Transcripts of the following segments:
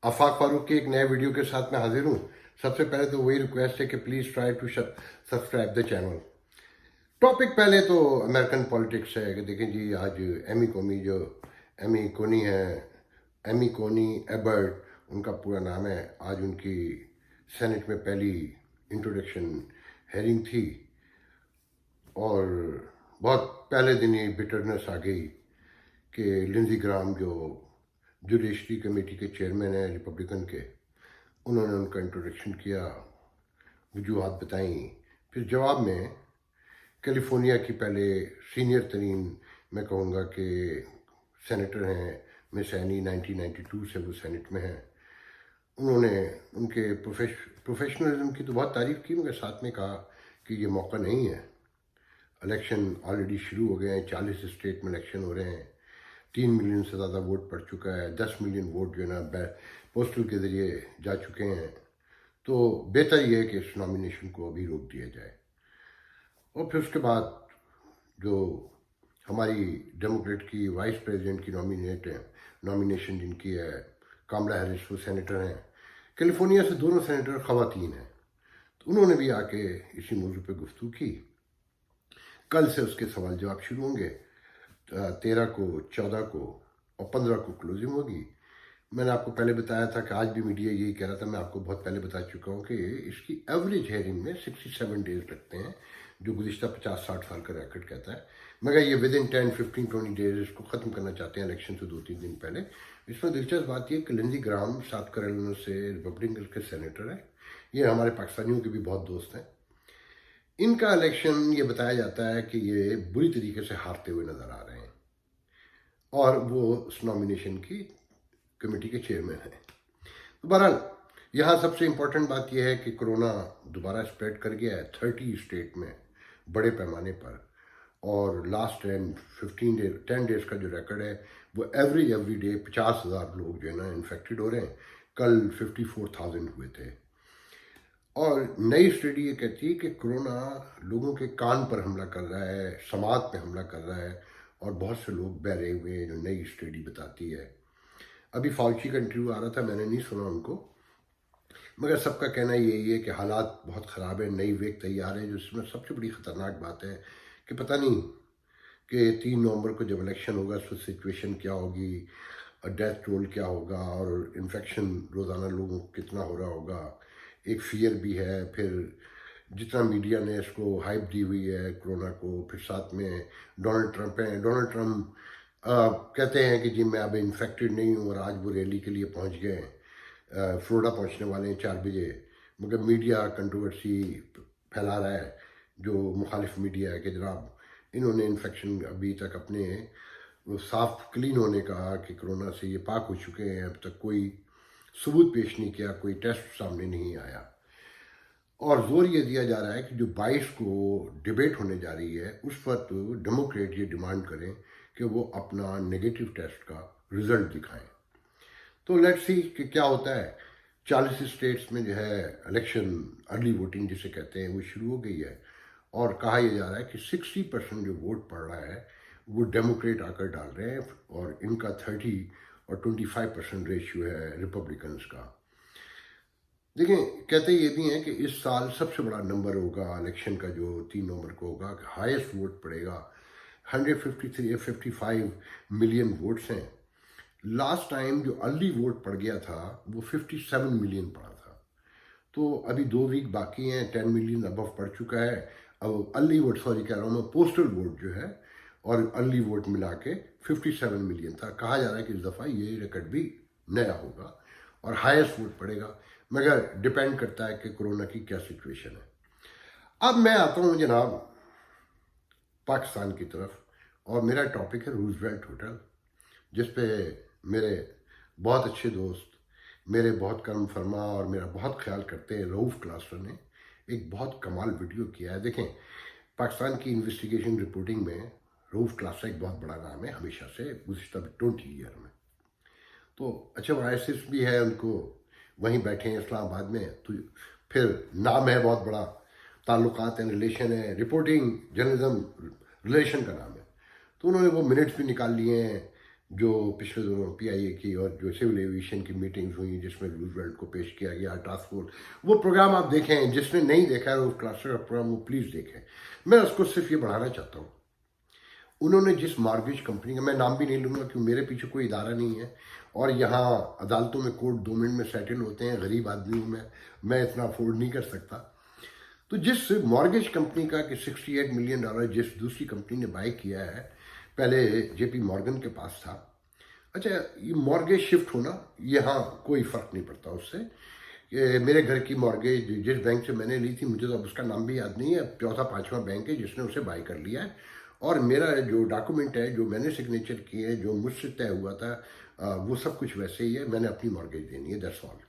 आफाक फारूक की एक नए वीडियो के साथ मैं हाजिर हूँ। सबसे पहले तो वही रिक्वेस्ट है कि please try to subscribe the channel. Topic पहले तो अमेरिकन पॉलिटिक्स है कि देखें जी, आज एमी कोमी जो एमी कोनी है, एमी कोनी एबर्ट उनका पूरा नाम है। आज उनकी सेनेट में पहली इंट्रोडक्शन हेयरिंग थी और बहुत पहले दिन ही बिटरनेस आ गई कि लिंजी ग्राम जो जुडिशरी कमेटी के चेयरमैन हैं रिपब्लिकन के, उन्होंने उनका इंट्रोडक्शन किया, वजूहत बताई। फिर जवाब में कैलिफोर्निया की पहले सीनियर तरीन मैं कहूँगा कि सेनेटर हैं मिस एनी, 1992 से वो सेनेट में हैं। उन्होंने उनके प्रोफेशनलिज्म की तो बहुत तारीफ़ की, मगर साथ में कहा कि ये मौका नहीं है। इलेक्शन ऑलरेडी शुरू हो गए हैं, 40 स्टेट में इलेक्शन हो रहे हैं, 3 मिलियन से ज़्यादा वोट पड़ चुका है, 10 मिलियन वोट जो है ना पोस्टल के ज़रिए जा चुके हैं। तो बेहतर ये है कि इस नॉमिनेशन को अभी रोक दिया जाए। और फिर उसके बाद जो हमारी डेमोक्रेट की वाइस प्रेसिडेंट की नॉमिनेशन जिनकी है कामला हैरिस, वो सेनेटर हैं। कैलिफोर्निया से दोनों सेनेटर ख़वातीन हैं, तो उन्होंने भी आके इसी मौजू पे गुफ्तगू की। कल से उसके सवाल जवाब शुरू होंगे, 13 को, 14 को और 15 को क्लोजिंग होगी। मैंने आपको पहले बताया था कि आज भी मीडिया यही कह रहा था, मैं आपको बहुत पहले बता चुका हूँ कि इसकी एवरेज हेयरिंग में 67 डेज लगते हैं, जो गुज़िश्ता 50-60 साल का रिकॉर्ड कहता है। मगर ये विद इन 10-15-20 डेज इसको ख़त्म करना चाहते हैं इलेक्शन से 2-3 दिन पहले। इसमें दिलचस्प बात यह कि लिंजी ग्राम साउथ कैरोलिना से रिपब्लिकन के सेनेटर है, ये हमारे पाकिस्तानियों के भी बहुत दोस्त हैं। इनका इलेक्शन ये बताया जाता है कि ये बुरी तरीके से हारते हुए नज़र आ रहे हैं और वो उस नॉमिनेशन की कमेटी के चेयरमैन हैं। तो बहरहाल यहाँ सबसे इम्पोर्टेंट बात यह है कि कोरोना दोबारा स्प्रेड कर गया है 30 स्टेट में बड़े पैमाने पर, और लास्ट 10 डेज का जो रिकॉर्ड है वो एवरी डे 50,000 लोग जो है ना इन्फेक्टेड हो रहे हैं। कल 54,000 हुए थे। और नई स्टडी ये कहती है कि कोरोना लोगों के कान पर हमला कर रहा है, समाज पे हमला कर रहा है, और बहुत से लोग बहरे हुए हैं, जो नई स्टडी बताती है। अभी फाउची का इंटरव्यू आ रहा था, मैंने नहीं सुना उनको, मगर सबका कहना यही है कि हालात बहुत ख़राब है, नई वेव तैयार है। जो इसमें सबसे बड़ी ख़तरनाक बात है कि पता नहीं कि 3 नवंबर को जब इलेक्शन होगा उस वक्त सिचुएशन क्या होगी, डेथ टोल क्या होगा, और इन्फेक्शन रोज़ाना लोगों को कितना हो रहा होगा। एक फियर भी है। फिर जितना मीडिया ने इसको हाइप दी हुई है कोरोना को, फिर साथ में डोनाल्ड ट्रंप हैं। डोनाल्ड ट्रंप कहते हैं कि जी मैं अब इन्फेक्टेड नहीं हूँ, और आज वो रैली के लिए पहुँच गए हैं, फ्लोरिडा पहुँचने वाले हैं 4 बजे। मगर मीडिया कंट्रोवर्सी फैला रहा है, जो मुखालिफ मीडिया है, कि जनाब इन्होंने इन्फेक्शन अभी तक अपने वो साफ क्लीन होने का, कि कोरोना से ये पाक हो चुके हैं, अब तक कोई सबूत पेश नहीं किया, कोई टेस्ट सामने नहीं आया। और जोर ये दिया जा रहा है कि जो 22 को डिबेट होने जा रही है उस पर तो डेमोक्रेट ये डिमांड करें कि वो अपना नेगेटिव टेस्ट का रिजल्ट दिखाएं। तो लेट्स सी कि क्या होता है। 40 स्टेट्स में जो है इलेक्शन अर्ली वोटिंग जिसे कहते हैं वो शुरू हो गई है, और कहा यह जा रहा है कि 60% जो वोट पड़ रहा है वो डेमोक्रेट आकर डाल रहे हैं, और इनका 30 और 25% रेशियो है रिपब्लिकन्स का। देखिए, कहते ये भी हैं कि इस साल सबसे बड़ा नंबर होगा इलेक्शन का, जो 3 नवंबर को होगा, हाईएस्ट वोट पड़ेगा। 153 या 55 मिलियन वोट्स हैं। लास्ट टाइम जो अर्ली वोट पड़ गया था वो 57 मिलियन पड़ा था। तो अभी 2 वीक बाकी हैं, 10 मिलियन अबव पड़ चुका है। अब अर्ली वोट, सॉरी कह रहा हूँ मैं, पोस्टल वोट जो है और अर्ली वोट मिला के 57 मिलियन था। कहा जा रहा है कि इस दफ़ा ये रिकॉर्ड भी नया होगा और हाईएस्ट वोट पड़ेगा, मगर डिपेंड करता है कि कोरोना की क्या सिचुएशन है। अब मैं आता हूँ जनाब पाकिस्तान की तरफ, और मेरा टॉपिक है रूजवेल्ट होटल, जिस पे मेरे बहुत अच्छे दोस्त, मेरे बहुत कर्म फरमा और मेरा बहुत ख्याल करते हैं रऊफ़ क्लास्टर ने एक बहुत कमाल वीडियो किया है। देखें, पाकिस्तान की इन्वेस्टिगेशन रिपोर्टिंग में रऊफ़ क्लास्टर एक बहुत बड़ा नाम है हमेशा से, गुज़िश्ता 20 ईयर में। तो अच्छा, वो आईएसएस भी है, उनको वहीं बैठे हैं इस्लामाबाद में, तो फिर नाम है बहुत बड़ा, ताल्लुकात हैं, रिलेशन है, रिपोर्टिंग जर्नलिज्म रिलेशन का नाम है। तो उन्होंने वो मिनट्स भी निकाल लिए हैं जो पिछले दिनों पीआईए की और जो सिविल एविएशन की मीटिंग्स हुई जिसमें रूजवेल्ट को पेश किया गया टास्क फोर्स, वो प्रोग्राम आप देखें, जिसने नहीं देखा है उस क्लास्टर का प्रोग्राम वो प्लीज़ देखें। मैं उसको सिर्फ ये बढ़ाना चाहता हूँ, उन्होंने जिस मॉर्गेज कंपनी का, मैं नाम भी नहीं लूँगा क्योंकि मेरे पीछे कोई इदारा नहीं है और यहाँ अदालतों में कोर्ट 2 मिनट में सेटल होते हैं, गरीब आदमी हूँ मैं इतना अफोर्ड नहीं कर सकता। तो जिस मॉर्गेज कंपनी का कि $68 मिलियन जिस दूसरी कंपनी ने बाय किया है, पहले जेपी मॉर्गन के पास था। अच्छा, ये मॉर्गेज शिफ्ट होना यहाँ कोई फ़र्क नहीं पड़ता उससे। मेरे घर की मॉर्गेज जिस बैंक से मैंने ली थी, मुझे तो अब उसका नाम भी याद नहीं है, चौथा पांचवा बैंक है जिसने उसे बाय कर लिया है। और मेरा जो डॉक्यूमेंट है, जो मैंने सिग्नेचर किए हैं, जो मुझसे तय हुआ था, वो सब कुछ वैसे ही है। मैंने अपनी मॉर्गेज देनी है, दैट्स ऑल।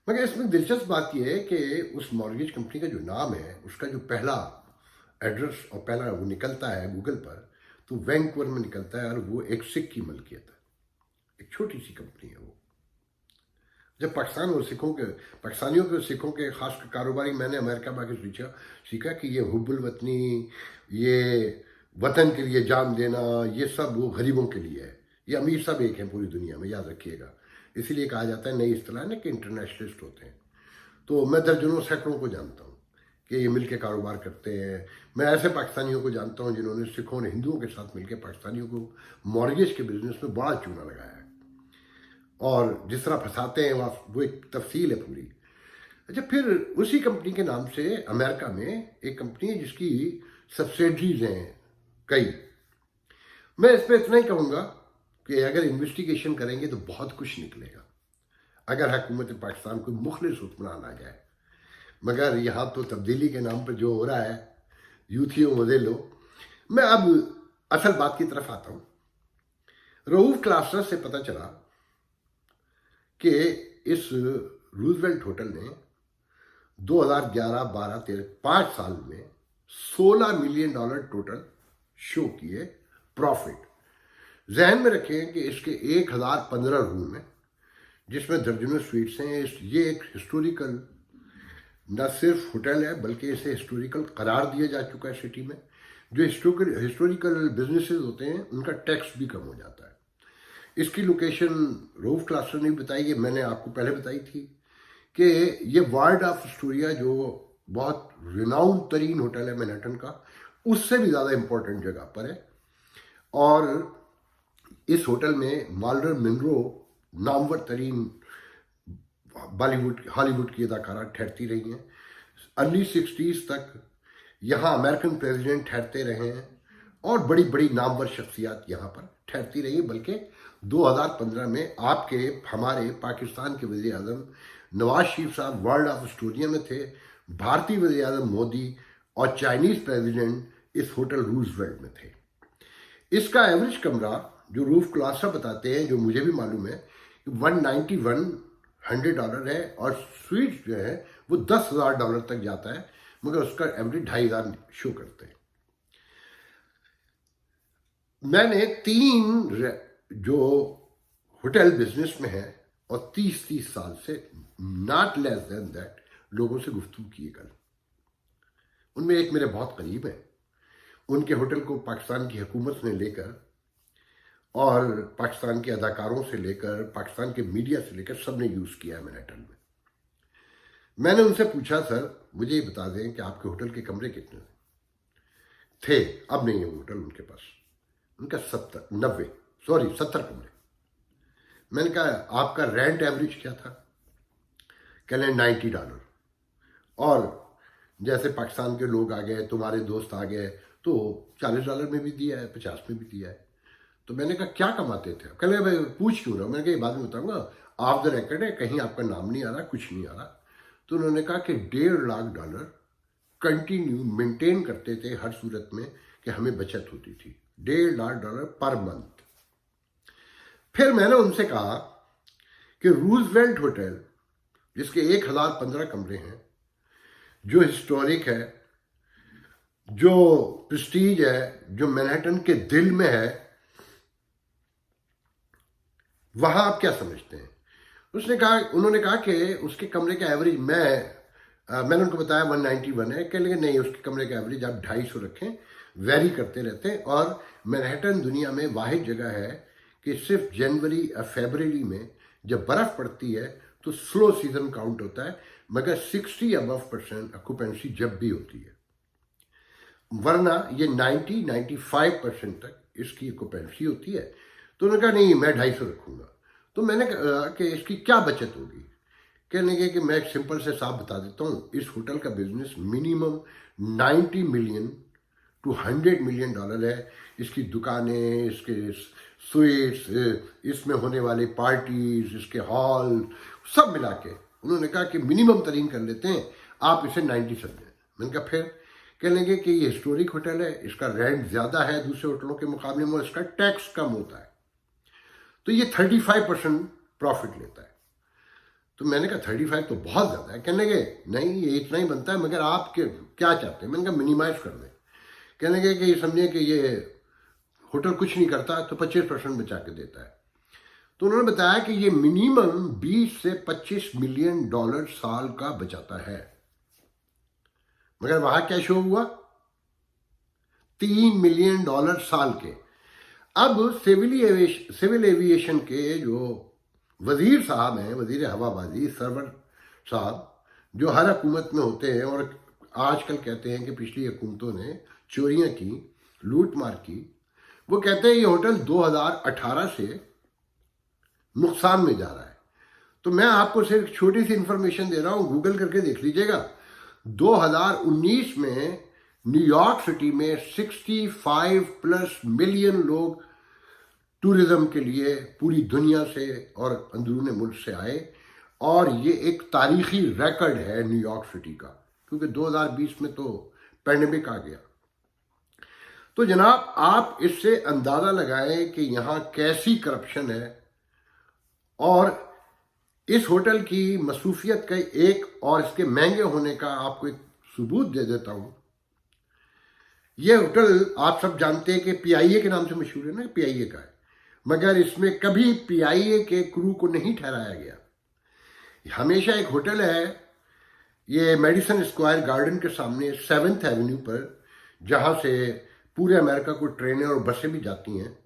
मगर इसमें दिलचस्प बात यह है कि उस मॉर्गेज कंपनी का जो नाम है, उसका जो पहला एड्रेस और पहला वो निकलता है गूगल पर, तो वैंकूवर में निकलता है और वो एक सिख की मलकियत है। एक छोटी सी कंपनी है वो। जब पाकिस्तान और पाकिस्तानियों के सिखों के खास कारोबारी मैंने अमेरिका में आके सीखा कि ये हुब्बुल वतनी, ये वतन के लिए जान देना, ये सब वो गरीबों के लिए है। ये अमीर सब एक हैं पूरी दुनिया में, याद रखिएगा। इसीलिए कहा जाता है, नई इस्तिलाह है कि इंटरनेशनलिस्ट होते हैं। तो मैं दर्जनों सैकड़ों को जानता हूँ कि ये मिल के कारोबार करते हैं। मैं ऐसे पाकिस्तानियों को जानता हूँ जिन्होंने सिखों और हिंदुओं के साथ मिलकर पाकिस्तानियों को मॉर्गेज के बिजनेस में बड़ा चूना लगाया है और जिस तरह फंसाते हैं वहाँ, वो एक तफसील है पूरी। अच्छा, फिर उसी कंपनी के नाम से अमेरिका में एक कंपनी है जिसकी सब्सिडरीज हैं कई। मैं इस पर इतना ही कहूँगा कि अगर इन्वेस्टिगेशन करेंगे तो बहुत कुछ निकलेगा, अगर हुकूमत पाकिस्तान को मुखलिस हुक्मरान आ जाए। मगर यहाँ तो तब्दीली के नाम पर जो हो रहा है, यूथियों मजे लो। मैं अब असल बात की तरफ आता हूँ। रऊफ क्लास्टर से पता चला कि इस रूजवेल्ट होटल ने 2011, 12, 13, 5 साल में $16 मिलियन टोटल शो किए प्रॉफिट। जहन में रखें कि इसके 1015 रूम हैं जिसमें दर्जनों स्वीट्स हैं। ये एक हिस्टोरिकल न सिर्फ होटल है बल्कि इसे हिस्टोरिकल करार दिया जा चुका है सिटी में। जो हिस्टोरिकल बिजनेसेस होते हैं उनका टैक्स भी कम हो जाता है। इसकी लोकेशन रऊफ क्लास्टर ने बताई है, मैंने आपको पहले बताई थी कि ये वार्ड ऑफ एस्टोरिया जो बहुत रिनाउंड तरीन होटल है मैनहट्टन का, उससे भी ज़्यादा इम्पोर्टेंट जगह पर है। और इस होटल में मार्लन मिनरो नामवर तरीन बॉलीवुड हॉलीवुड की अदाकारा ठहरती रही हैं। अर्ली 60s तक यहाँ अमेरिकन प्रेसिडेंट ठहरते रहे हैं और बड़ी बड़ी नामवर शख्सियात यहाँ पर ठहरती रही। बल्कि 2015 में आपके हमारे पाकिस्तान के वज़ीर आज़म नवाज शरीफ साहब वर्ल्ड ऑफ एस्टोरिया में थे, भारतीय वज़ीर आज़म मोदी और चाइनीज़ प्रेसिडेंट इस होटल रूजवेल्ट में थे। इसका एवरेज कमरा जो रूफ क्लासा बताते हैं, जो मुझे भी मालूम है, $191 है और स्वीट जो है वो $10,000 तक जाता है, मगर उसका एवरेज 2,500 शो करते हैं। मैंने 3 जो होटल बिजनेस में है और 30 साल से नॉट लेस देन दैट लोगों से गुफ्तगू की कल। उनमें एक मेरे बहुत करीब है, उनके होटल को पाकिस्तान की हुकूमत ने लेकर और पाकिस्तान के अदाकारों से लेकर पाकिस्तान के मीडिया से लेकर सब ने यूज़ किया है मैनहट्टन में। मैंने उनसे पूछा, सर मुझे ये बता दें कि आपके होटल के कमरे कितने थे? अब नहीं है वो होटल उनके पास। उनका 70 कमरे। मैंने कहा आपका रेंट एवरेज क्या था? कह लें $90। और जैसे पाकिस्तान के लोग आ गए, तुम्हारे दोस्त आ गए, तो $40 में भी दिया है, 50 में भी दिया है। तो मैंने कहा क्या कमाते थे? कह रहे मैं पूछ क्यों रहा हूँ? मैंने कहा ये बाद में बताऊँगा, ऑफ द रिकॉर्ड है, कहीं आपका नाम नहीं आ रहा, कुछ नहीं आ रहा। तो उन्होंने कहा कि $1.5 लाख कंटिन्यू मेंटेन करते थे हर सूरत में कि हमें बचत होती थी। $1.5 लाख पर मंथ। फिर मैंने उनसे कहा कि रूजवेल्ट होटल जिसके 1015 कमरे हैं, जो हिस्टोरिक है, जो प्रेस्टीज है, जो मैनहट्टन के दिल में है, वहां आप क्या समझते हैं? उन्होंने कहा कि उसके कमरे का एवरेज मैंने उनको बताया 191 है। कह लेंगे नहीं, उसके कमरे का एवरेज आप 250 रखें, वेरी करते रहते हैं। और मैनहट्टन दुनिया में वाहिद जगह है कि सिर्फ जनवरी और फरवरी में जब बर्फ़ पड़ती है तो स्लो सीजन काउंट होता है, मगर 60% ऑक्यूपेंसी जब भी होती है, वरना ये 90-95% तक इसकी ऑक्यूपेंसी होती है। तो उन्होंने कहा नहीं, मैं 250 रखूँगा। तो मैंने कहा कि इसकी क्या बचत होगी। कहने लगे कि मैं एक सिंपल से साफ बता देता हूँ, इस होटल का business minimum 90 million to 100 million dollar है। इसकी दुकानें, इसके स्वीट्स, इसमें होने वाले पार्टीज, इसके हॉल सब मिला के उन्होंने कहा कि मिनिमम तरीन कर लेते हैं, आप इसे 90 समझें। मैंने कहा फिर। कहने लगे कि ये हिस्टोरिक होटल है, इसका रेंट ज़्यादा है दूसरे होटलों के मुकाबले में, इसका टैक्स कम होता है, तो ये 35% प्रॉफिट लेता है। तो मैंने कहा 35 तो बहुत ज़्यादा है। कहने लगे नहीं, ये इतना ही बनता है, मगर आप क्या चाहते हैं। मैंने कहा मिनिमाइज कर दें। कहने लगे कि ये समझिए कि ये होटल कुछ नहीं करता तो 25% बचा के देता है। तो उन्होंने बताया कि ये मिनिमम 20 से 25 मिलियन डॉलर साल का बचाता है। मगर वहां क्या शो हुआ, 3 मिलियन डॉलर साल के। अब सिविल एविएशन के जो वजीर साहब हैं, वजीर हवाबाजी सरवर साहब, जो हर हुकूमत में होते हैं और आजकल कहते हैं कि पिछली हुकूमतों ने चोरियां की, लूट मार की, वो कहते हैं ये होटल 2018 से नुकसान में जा रहा है। तो मैं आपको सिर्फ छोटी सी इंफॉर्मेशन दे रहा हूं, गूगल करके देख लीजिएगा। 2019 में न्यूयॉर्क सिटी में 65+ मिलियन लोग टूरिज्म के लिए पूरी दुनिया से और अंदरूनी मुल्क से आए, और ये एक तारीखी रिकॉर्ड है न्यूयॉर्क सिटी का, क्योंकि 2020 में तो पैंडेमिक आ गया। तो जनाब आप इससे अंदाजा लगाएं कि यहाँ कैसी करप्शन है। और इस होटल की मसरूफियत का एक और इसके महंगे होने का आपको एक सबूत दे देता हूं। यह होटल आप सब जानते हैं कि PIA के नाम से मशहूर है ना, PIA का है, मगर इसमें कभी PIA के क्रू को नहीं ठहराया गया। हमेशा एक होटल है, ये मेडिसन स्क्वायर गार्डन के सामने 7th एवेन्यू पर, जहां से पूरे अमेरिका को ट्रेनें और बसें भी जाती हैं।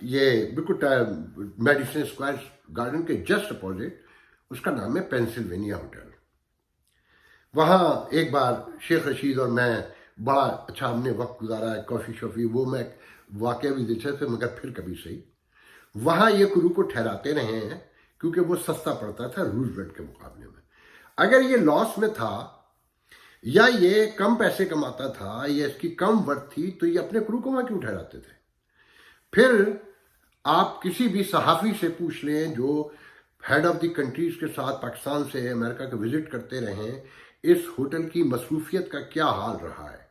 ये बिल्कुल मेडिसन स्क्वायर गार्डन के जस्ट अपोजिट उसका नाम है पेंसिल्वेनिया होटल। वहाँ एक बार शेख रशीद और मैं बड़ा अच्छा हमने वक्त गुजारा है, कॉफ़ी शॉफ़ी, वो मैं वाकया भी दिलचस्प है, मगर फिर कभी सही वहाँ ये क्रू को ठहराते रहे हैं, क्योंकि वो सस्ता पड़ता था रूजवेल्ट के मुकाबले में। अगर ये लॉस में था या ये कम पैसे कमाता था या इसकी कम वर्थ थी, तो ये अपने क्रू को वहाँ क्यों ठहराते थे। फिर आप किसी भी सहाफ़ी से पूछ लें जो हेड ऑफ द कंट्रीज के साथ पाकिस्तान से अमेरिका के विजिट करते रहे, इस होटल की मसरूफियत का क्या हाल रहा है।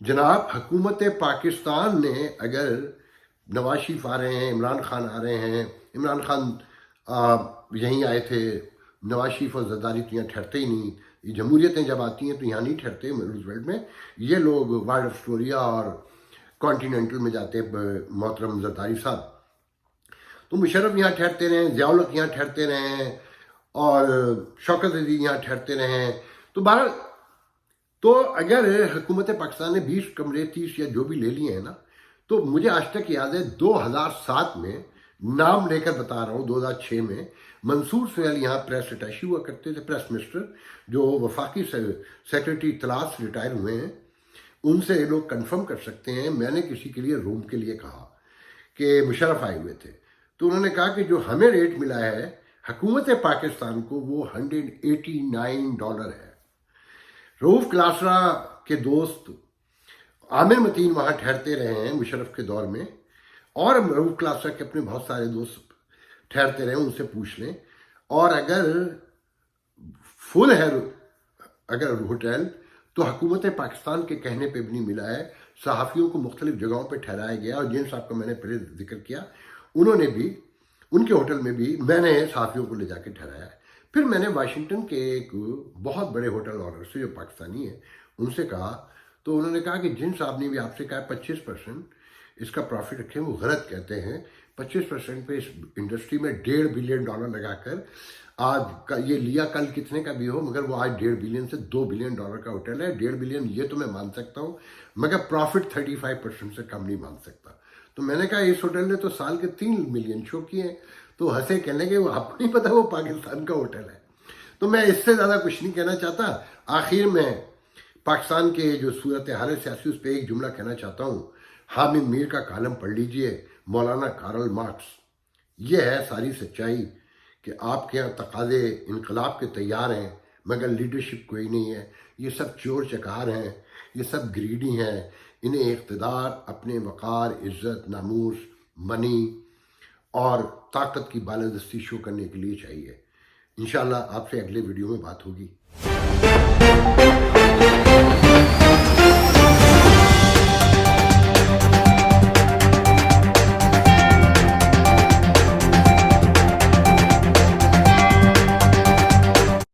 जनाब हुकूमत पाकिस्तान ने, अगर नवाज शरीफ आ रहे हैं, इमरान खान आ रहे हैं, इमरान खान यहीं आए थे, नवाज शरीफ और जरदारी तो यहाँ ठहरते ही नहीं, ये जमहूरियतें जब आती हैं तो यहाँ नहीं ठहरते रूजवेल्ट में, ये लोग वार्ड ऑस्ट्रेलिया और कॉन्टिनेंटल में जाते हैं, मोहतरम जरदारी साहब। तो मुशर्रफ यहाँ ठहरते रहे, ज़ियाउल हक यहाँ ठहरते रहे और शौकत अली यहाँ ठहरते रहे। तो बहरहाल, तो अगर हुकूमत पाकिस्तान ने 20 कमरे 30 या जो भी ले लिए हैं ना, तो मुझे आज तक याद है 2007 में, नाम लेकर बता रहा हूँ, 2006 में मंसूर सुहेल यहाँ प्रेस अटैची हुआ करते थे, प्रेस मिनिस्टर, जो वफाकी सेक्रेटरी इत्तलात से रिटायर हुए हैं। उनसे ये लोग कंफर्म कर सकते हैं। मैंने किसी के लिए रूम के लिए कहा कि मुशर्रफ आए हुए थे, तो उन्होंने कहा कि जो हमें रेट मिला है हुकूमत पाकिस्तान को, वो $189 है। रऊफ क्लासरा के दोस्त आमिर मतीन वहाँ ठहरते रहे हैं मुशर्रफ के दौर में, और रऊफ क्लासरा के अपने बहुत सारे दोस्त ठहरते रहे, उनसे पूछ लें। और अगर फुल है अगर होटल, तो हुकूमत पाकिस्तान के कहने पे भी नहीं मिला है। सहाफ़ियों को मुख्तलिफ जगहों पे ठहराया गया, और जिन साहब का मैंने पहले जिक्र किया, उन्होंने भी, उनके होटल में भी मैंने सहाफ़ियों को ले जाके ठहराया है। फिर मैंने वाशिंगटन के एक बहुत बड़े होटल ऑनर से, जो पाकिस्तानी है, उनसे कहा, तो उन्होंने कहा कि जिन साहब ने भी आपसे कहा 25% इसका प्रॉफिट रखें, वो गलत कहते हैं। 25% पे इस इंडस्ट्री में $1.5 बिलियन लगाकर आज का ये लिया, कल कितने का भी हो, मगर वो आज $1.5 बिलियन से $2 बिलियन का होटल है। 1.5 बिलियन ये तो मैं मान सकता हूँ, मगर प्रॉफिट 35% से कम नहीं मान सकता। तो मैंने कहा इस होटल ने तो साल के 3 मिलियन शो किए हैं। तो हंसे, कहने के वो आपको नहीं पता वो पाकिस्तान का होटल है। तो मैं इससे ज़्यादा कुछ नहीं कहना चाहता। आखिर में पाकिस्तान के जो सूरत हाल है सियासी, उस पर एक जुमला कहना चाहता हूँ। हामिद मीर का कालम पढ़ लीजिए, मौलाना कार्ल मार्क्स। ये है सारी सच्चाई कि आपके यहाँ तकाजे इनकलाब के तैयार हैं, मगर लीडरशिप कोई नहीं है। ये सब चोर चकार हैं, ये सब ग्रीडी हैं। इन्हें इक़्तिदार अपने वक़ार, इज़्ज़त, नामूस, मनी और ताकत की बालादस्ती शो करने के लिए चाहिए। इंशाल्लाह आपसे अगले वीडियो में बात होगी।